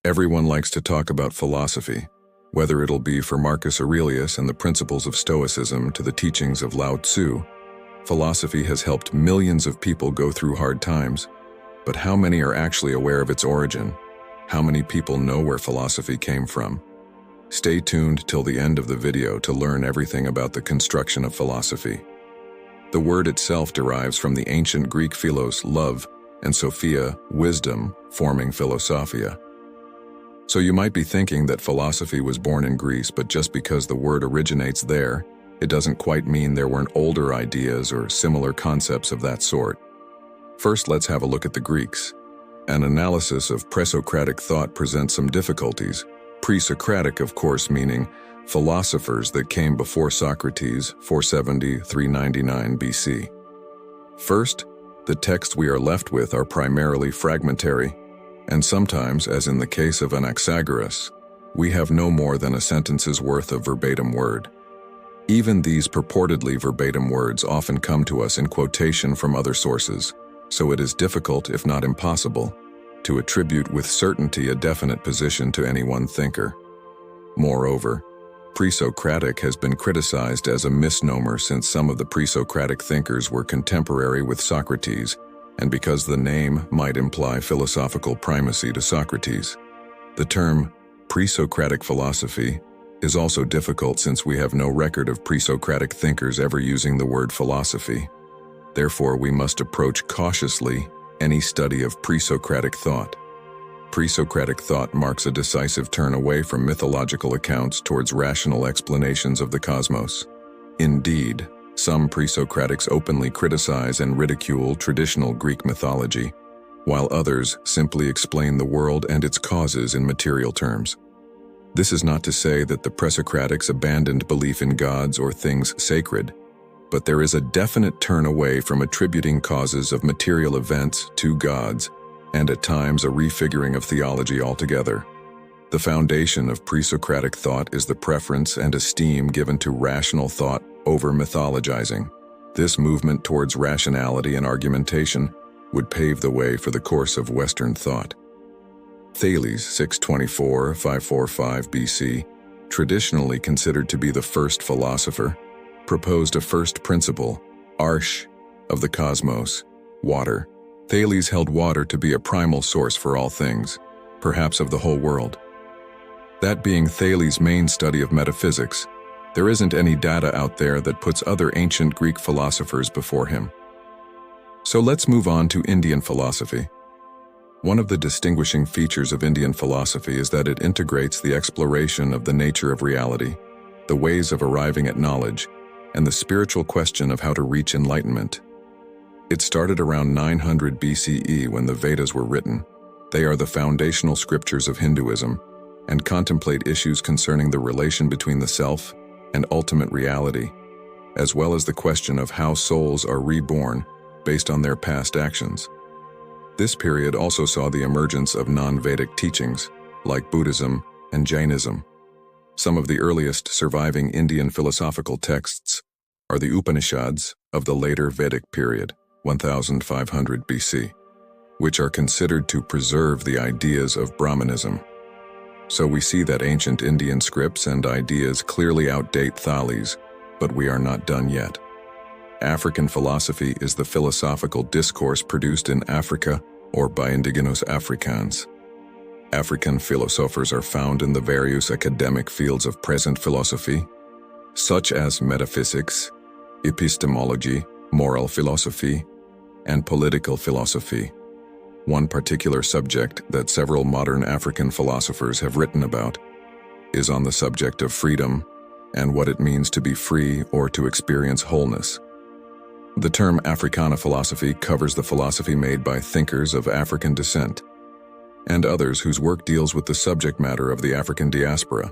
Everyone likes to talk about philosophy, whether it'll be for Marcus Aurelius and the principles of Stoicism to the teachings of Lao Tzu. Philosophy has helped millions of people go through hard times, but how many are actually aware of its origin? How many people know where philosophy came from? Stay tuned till the end of the video to learn everything about the construction of philosophy. The word itself derives from the ancient Greek philos, love, and sophia, wisdom, forming philosophia. So you might be thinking that philosophy was born in Greece, but just because the word originates there, it doesn't quite mean there weren't older ideas or similar concepts of that sort. First, let's have a look at the Greeks. An analysis of Presocratic thought presents some difficulties. Pre-Socratic, of course, meaning philosophers that came before Socrates, 470–399 BC. First, the texts we are left with are primarily fragmentary, and sometimes, as in the case of Anaxagoras, we have no more than a sentence's worth of verbatim word. Even these purportedly verbatim words often come to us in quotation from other sources, so it is difficult, if not impossible, to attribute with certainty a definite position to any one thinker. Moreover, pre-Socratic has been criticized as a misnomer since some of the pre-Socratic thinkers were contemporary with Socrates, and because the name might imply philosophical primacy to Socrates. The term pre-Socratic philosophy is also difficult since we have no record of pre-Socratic thinkers ever using the word philosophy. Therefore, we must approach cautiously any study of pre-Socratic thought. Pre-Socratic thought marks a decisive turn away from mythological accounts towards rational explanations of the cosmos. Indeed, some pre-Socratics openly criticize and ridicule traditional Greek mythology, while others simply explain the world and its causes in material terms. This is not to say that the Presocratics abandoned belief in gods or things sacred, but there is a definite turn away from attributing causes of material events to gods, and at times a refiguring of theology altogether. The foundation of pre-Socratic thought is the preference and esteem given to rational thought over mythologizing. This movement towards rationality and argumentation would pave the way for the course of Western thought. Thales, 624–545 BC, traditionally considered to be the first philosopher, proposed a first principle, arche, of the cosmos, water. Thales held water to be a primal source for all things, perhaps of the whole world. That being Thales' main study of metaphysics, there isn't any data out there that puts other ancient Greek philosophers before him. So let's move on to Indian philosophy. One of the distinguishing features of Indian philosophy is that it integrates the exploration of the nature of reality, the ways of arriving at knowledge, and the spiritual question of how to reach enlightenment. It started around 900 BCE when the Vedas were written. They are the foundational scriptures of Hinduism and contemplate issues concerning the relation between the self and ultimate reality, as well as the question of how souls are reborn based on their past actions. This period also saw the emergence of non-Vedic teachings, like Buddhism and Jainism. Some of the earliest surviving Indian philosophical texts are the Upanishads of the later Vedic period, 1500 BC, which are considered to preserve the ideas of Brahmanism. So we see that ancient Indian scripts and ideas clearly outdate Thales, but we are not done yet. African philosophy is the philosophical discourse produced in Africa or by indigenous Afrikaans. African philosophers are found in the various academic fields of present philosophy, such as metaphysics, epistemology, moral philosophy, and political philosophy. One particular subject that several modern African philosophers have written about is on the subject of freedom and what it means to be free or to experience wholeness. The term Africana philosophy covers the philosophy made by thinkers of African descent and others whose work deals with the subject matter of the African diaspora.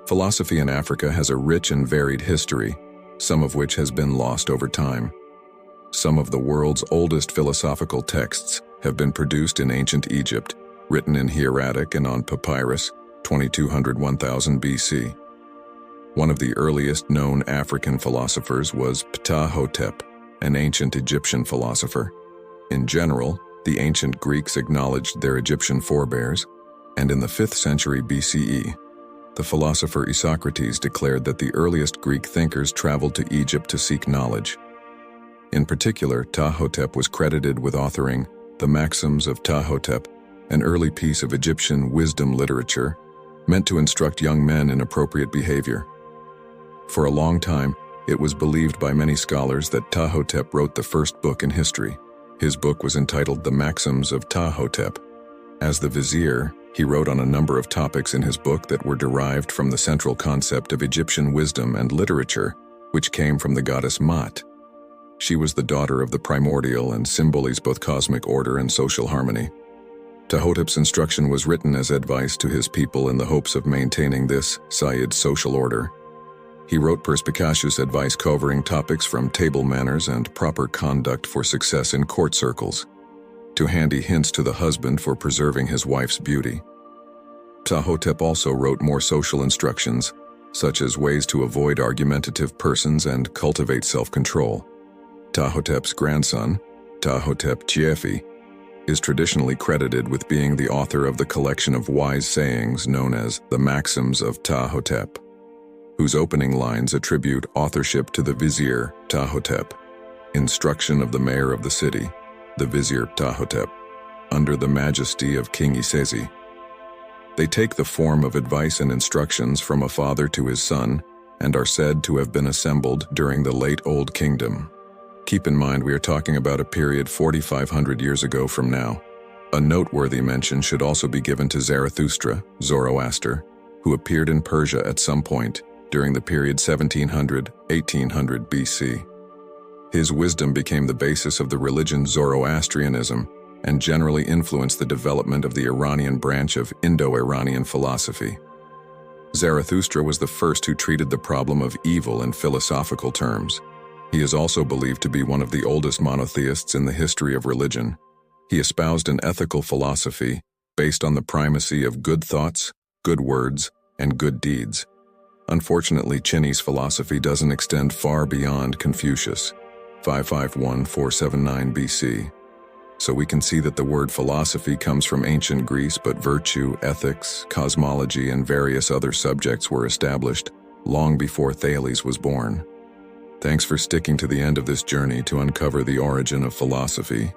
Philosophy in Africa has a rich and varied history, some of which has been lost over time. Some of the world's oldest philosophical texts have been produced in ancient Egypt, written in hieratic and on papyrus, 2200–1000 BC. One of the earliest known African philosophers was Ptah-hotep, an ancient Egyptian philosopher. In general, the ancient Greeks acknowledged their Egyptian forebears, And in the 5th century BCE, the philosopher Isocrates declared that the earliest Greek thinkers traveled to Egypt to seek knowledge. In particular, Ptahhotep was credited with authoring the Maxims of Ptahhotep, an early piece of Egyptian wisdom literature meant to instruct young men in appropriate behavior. For a long time, it was believed by many scholars that Ptahhotep wrote the first book in history. His book was entitled The Maxims of Ptahhotep. As the vizier, he wrote on a number of topics in his book that were derived from the central concept of Egyptian wisdom and literature, which came from the goddess Mat. She was the daughter of the primordial and symbolized both cosmic order and social harmony. Ptahhotep's instruction was written as advice to his people in the hopes of maintaining this Sayyid social order. He wrote perspicacious advice covering topics from table manners and proper conduct for success in court circles, to handy hints to the husband for preserving his wife's beauty. Ptahhotep also wrote more social instructions, such as ways to avoid argumentative persons and cultivate self-control. Ptahhotep's grandson, Ptahhotep Chefi, is traditionally credited with being the author of the collection of wise sayings known as the Maxims of Ptahhotep, whose opening lines attribute authorship to the vizier Ptahhotep, instruction of the mayor of the city, the vizier Ptahhotep, under the majesty of King Isesi. They take the form of advice and instructions from a father to his son and are said to have been assembled during the late Old Kingdom. Keep in mind we are talking about a period 4,500 years ago from now. A noteworthy mention should also be given to Zarathustra, Zoroaster, who appeared in Persia at some point during the period 1700–1800 BC. His wisdom became the basis of the religion Zoroastrianism and generally influenced the development of the Iranian branch of Indo-Iranian philosophy. Zarathustra was the first who treated the problem of evil in philosophical terms. He is also believed to be one of the oldest monotheists in the history of religion. He espoused an ethical philosophy based on the primacy of good thoughts, good words, and good deeds. Unfortunately, Chinese philosophy doesn't extend far beyond Confucius, 551–479 BC. So we can see that the word philosophy comes from ancient Greece, but virtue, ethics, cosmology, and various other subjects were established long before Thales was born. Thanks for sticking to the end of this journey to uncover the origin of philosophy.